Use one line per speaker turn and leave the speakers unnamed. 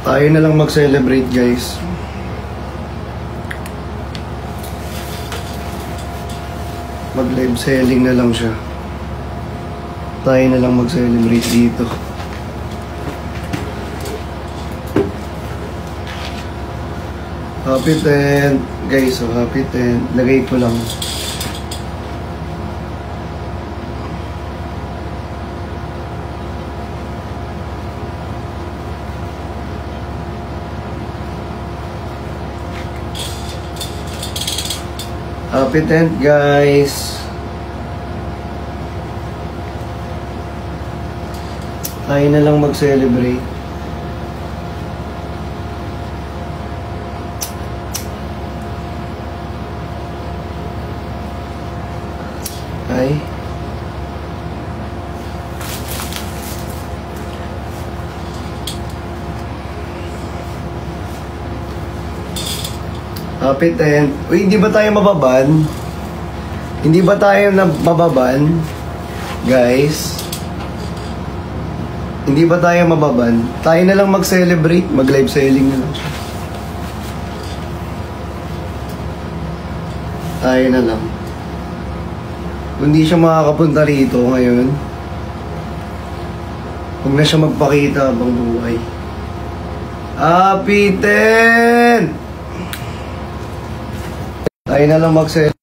Tayo na lang mag-celebrate, guys. Mag-live selling na lang siya. Tayo na lang mag-celebrate dito. Happy 10th. Guys, so happy 10th. Lagay ko lang. Happy 10th, guys. Tayo na lang mag-celebrate. Ay. Happy 10th. Uy, hindi ba tayo mababan? Hindi ba tayo mababan? Guys. Hindi ba tayo mababan? Tayo na lang mag-celebrate. Mag-live selling na lang siya. Tayo na lang. Kung hindi siya makakapunta rito ngayon, huwag na siya magpakita habang buhay. Happy 10! Tayo na lang mag-celebrate.